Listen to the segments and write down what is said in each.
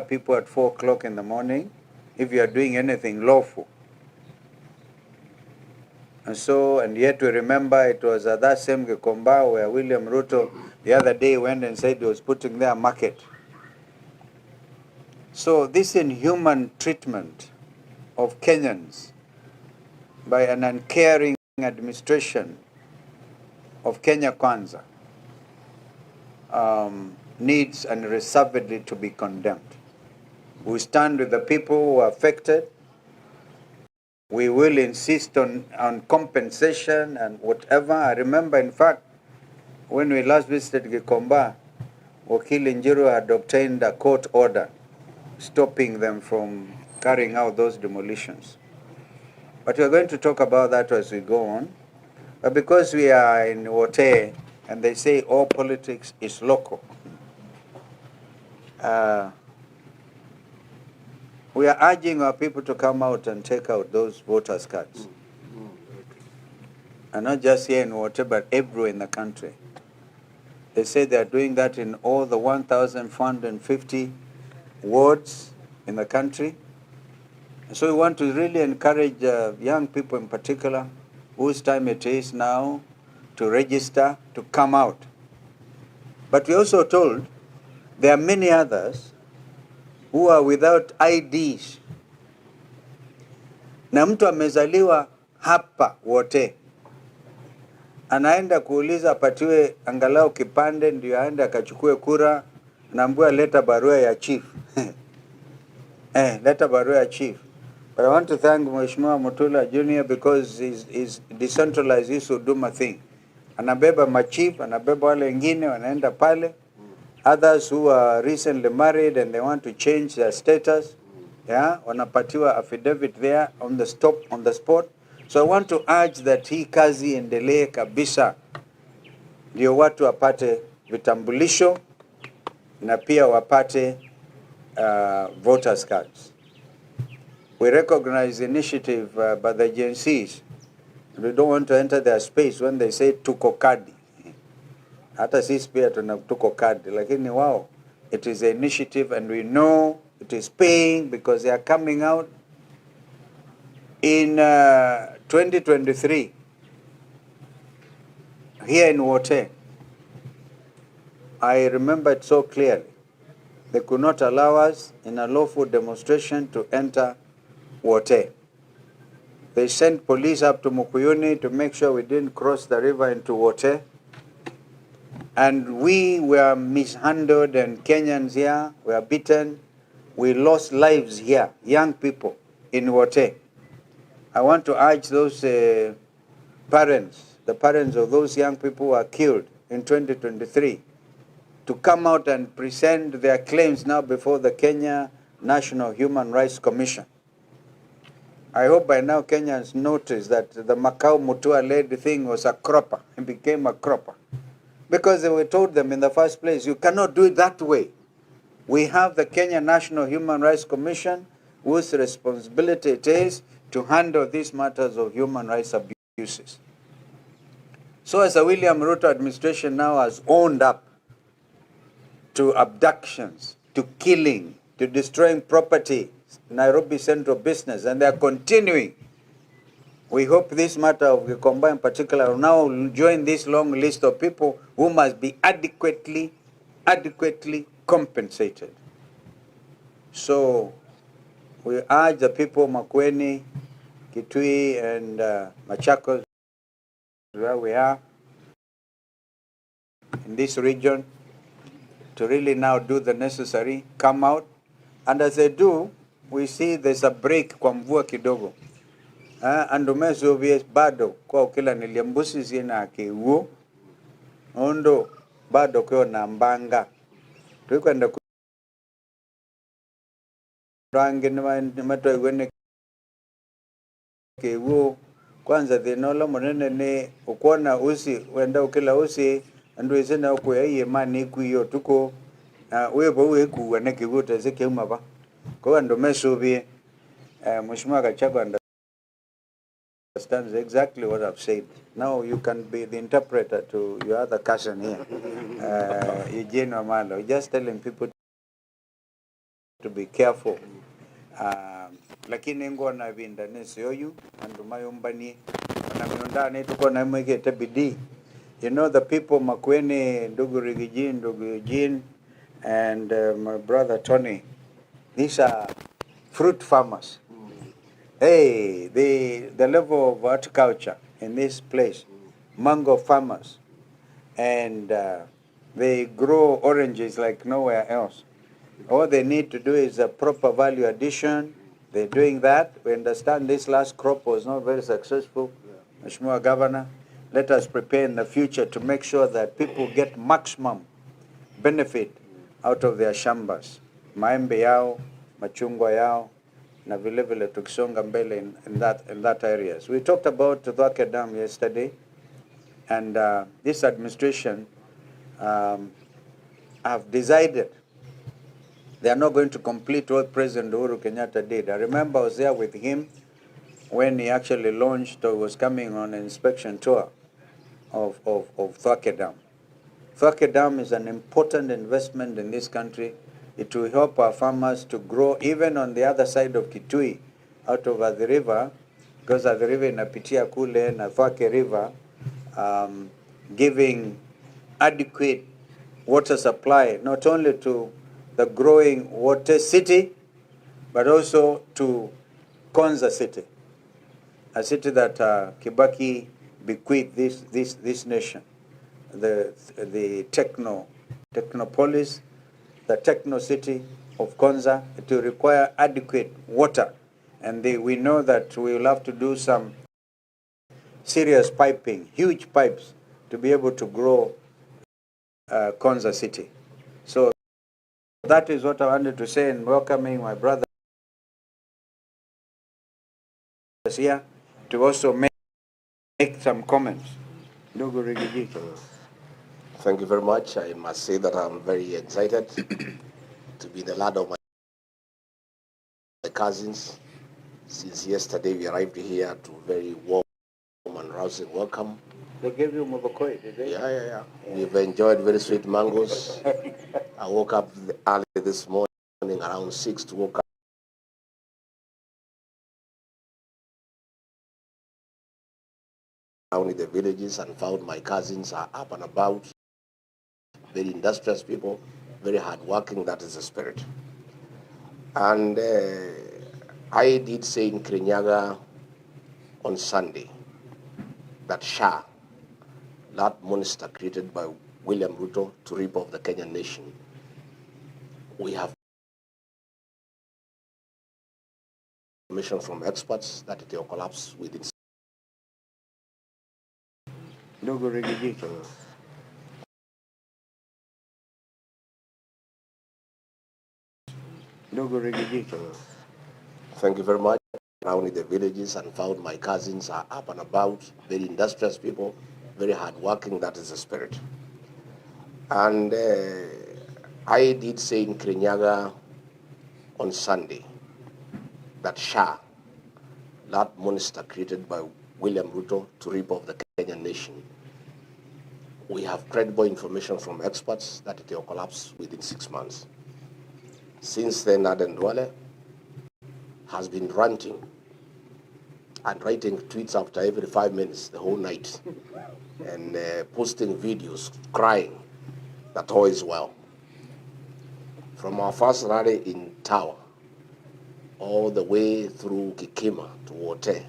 people at 4 o'clock in the morning if you are doing anything lawful. And yet we remember it was at that same Gikomba where William Ruto the other day went and said he was putting there a market. So this inhuman treatment of Kenyans by an uncaring administration of Kenya Kwanza needs unreservedly to be condemned. We stand with the people who are affected. We will insist on compensation and whatever. I remember, in fact, when we last visited Gikomba, Wakili Njiru had obtained a court order stopping them from carrying out those demolitions. But we're going to talk about that as we go on. But because we are in Wote, and they say all politics is local, we are urging our people to come out and take out those voters' cards. And not just here in Wote, but everywhere in the country. They say they are doing that in all the 1,450 wards in the country. So we want to really encourage young people in particular, whose time it is now to register, to come out. But we also told there are many others who are without IDs. Na mtu amezaliwa hapa Wote, anaenda kuuliza apatiwe angalau kipande ndio aende akachukue kura, naambiwa leta barua ya chief. Leta barua ya chief. But I want to thank Mheshimiwa Mutula Jr. because he's decentralized his huduma thing. Anabeba machief, anabeba wale wengine wanaenda pale. Others who are recently married and they want to change their status, wanapatiwa affidavit there on the spot. So I want to urge that hii kazi endelee kabisa, ndio watu wapate vitambulisho na pia wapate voters cards. We recognize the initiative by the agencies. We don't want to enter their space when they say tuko kadi. Hata sisi pia tuna tuko kadi, lakini wao, it is an initiative and we know it is paying because they are coming out in 2023 here in Wote. I remember it so clearly. They could not allow us in a lawful demonstration to enter Wote. They sent police up to Mukuyuni to make sure we didn't cross the river into Wote. And we were mishandled, and Kenyans here were beaten. We lost lives here, young people in Wote. I want to urge those parents, the parents of those young people who were killed in 2023, to come out and present their claims now before the Kenya National Human Rights Commission. I hope by now Kenyans notice that the Macau Mutua-led thing was a cropper. It became a cropper. Because they were told them in the first place, you cannot do it that way. We have the Kenya National Human Rights Commission, whose responsibility it is to handle these matters of human rights abuses. So as the William Ruto administration now has owned up to abductions, to killing, to destroying property, Nairobi Central Business, and they are continuing. We hope this matter of Gikomba in particular will now join this long list of people who must be adequately compensated. So we urge the people of Makueni, Kitui, and Machakos, where we are in this region, to really now do the necessary, come out. And as they do, we see there's a break kwa mvua kidogo. Andumezo vies bado kwa ukila niliambusi zina kiuo. Ondo bado kwa nambanga. Tukwenda rangi nimato igwene kiuo. Kwanza dhinola monene ni ukuona usi, wenda ukila usi, andu izina ukuya iye mani ikuyo tuko. Uwepo uwe wane kiuo tezeke umaba. Kwa andumezo vie, Mheshimiwa Gachagua understands exactly what I've said. Now you can be the interpreter to your other cousin here, Eugene Wamalo. Just telling people to be careful. Lakini ngo na vinda nesioyu andumayumbani wanamiondani tuko na mwekete bidii. You know the people Makueni, ndugu Rigijin, ndugu Eugene, and my brother Tony, these are fruit farmers. Hey, the level of horticulture in this place, mango farmers, and they grow oranges like nowhere else. All they need to do is a proper value addition. They're doing that. We understand this last crop was not very successful. Mheshimiwa Governor, let us prepare in the future to make sure that people get maximum benefit out of their shambas. Maembe yao, machungwa yao, na vile vile tukisonga mbele in that areas. We talked about Thwake Dam yesterday, and this administration have decided they are not going to complete what President Uhuru Kenyatta did. I remember I was there with him when he actually launched or was coming on an inspection tour of Thwake Dam. Thwake Dam is an important investment in this country. It will help our farmers to grow even on the other side of Kitui, out of the river, because the river inapitia kule na Thwake River, giving adequate water supply, not only to the growing water city, but also to Konza city, a city that Kibaki bequeathed this nation, the technopolis, the techno city of Konza, to require adequate water. And we know that we will have to do some serious piping, huge pipes, to be able to grow Konza city. So that is what I wanted to say in welcoming my brother here to also make some comments. Thank you very much. I must say that I'm very excited to be the lad of my cousins. Since yesterday we arrived here to very warm and rousing welcome. They gave you mobokoi, did they? Yeah. We've enjoyed very sweet mangoes. I woke up early this morning around 6 to walk around in the villages and found my cousins are up and about, very industrious people, very hardworking. That is the spirit. And I did say in Kirinyaga on Sunday that SHA, that monster created by William Ruto to rip off the Kenyan nation, we have information from experts that it will collapse within. Thank you very much. Around in the villages and found my cousins are up and about, very industrious people, very hardworking. That is the spirit. And I did say in Kirinyaga on Sunday that SHA, that monster created by William Ruto to rip off the Kenyan nation, we have credible information from experts that it will collapse within 6 months. Since then, Aden Duale has been ranting and writing tweets after every 5 minutes the whole night and posting videos crying that all is well. From our first rally in Tower all the way through Kikima to Wote,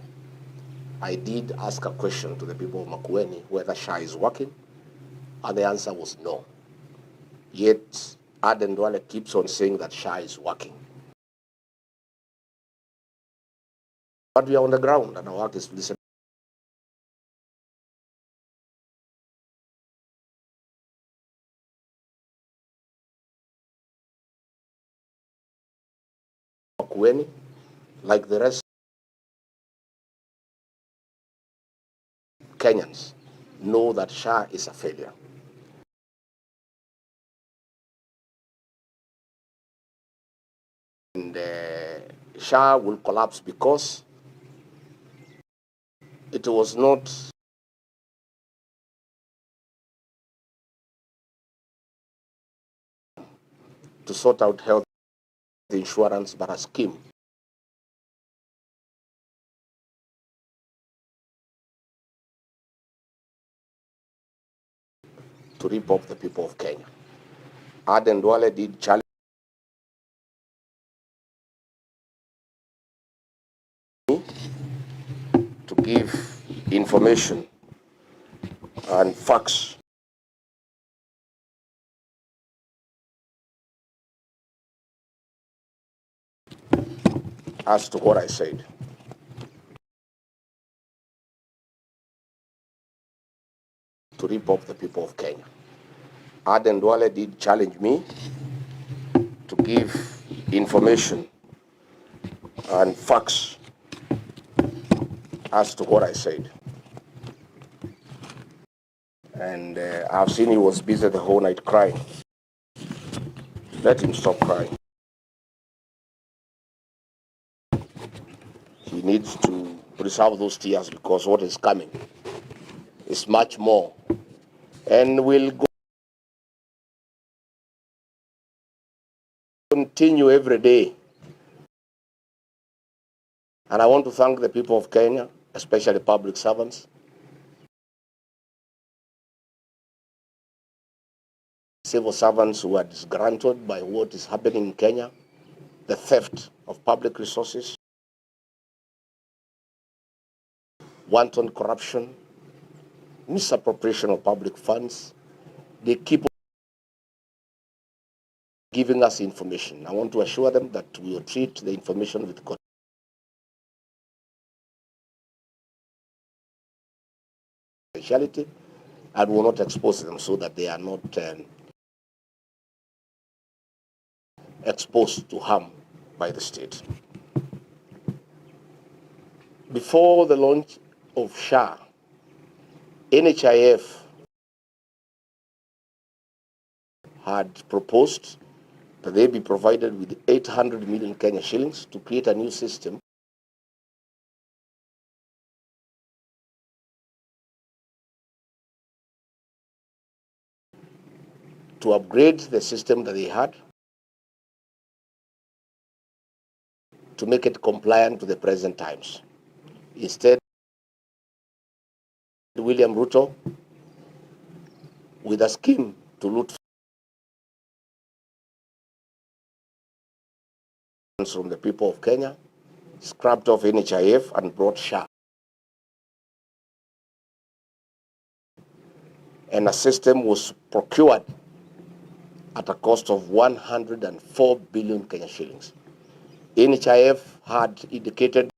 I did ask a question to the people of Makueni whether SHA is working, and the answer was no. Yet Aden Duale keeps on saying that SHA is working. But we are on the ground and our work is to listen. Makueni, like the rest Kenyans, know that SHA is a failure. And SHA will collapse because it was not to sort out health insurance, but a scheme to rip off the people of Kenya. Aden Duale did challenge me to give information and facts as to what I said. To rip off the people of Kenya. Aden Duale did challenge me to give information and facts as to what I said. And I've seen he was busy the whole night crying. Let him stop crying. He needs to preserve those tears because what is coming is much more. And we'll continue every day. And I want to thank the people of Kenya, especially public servants, civil servants who are disgruntled by what is happening in Kenya, the theft of public resources, wanton corruption, misappropriation of public funds. They keep giving us information. I want to assure them that we will treat the information with confidentiality and will not expose them so that they are not exposed to harm by the state. Before the launch of SHA, NHIF had proposed that they be provided with 800 million Kenya shillings to create a new system to upgrade the system that they had to make it compliant to the present times. Instead, William Ruto, with a scheme to loot funds from the people of Kenya, scrapped off NHIF and brought SHA. And a system was procured at a cost of 104 billion Kenya shillings. NHIF had indicated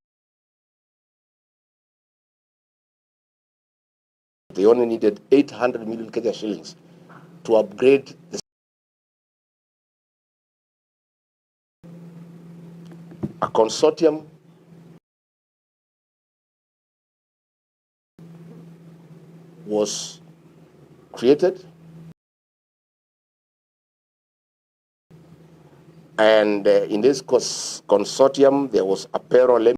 they only needed 800 million Kenya shillings to upgrade the a consortium was created, and in this consortium there was a payroll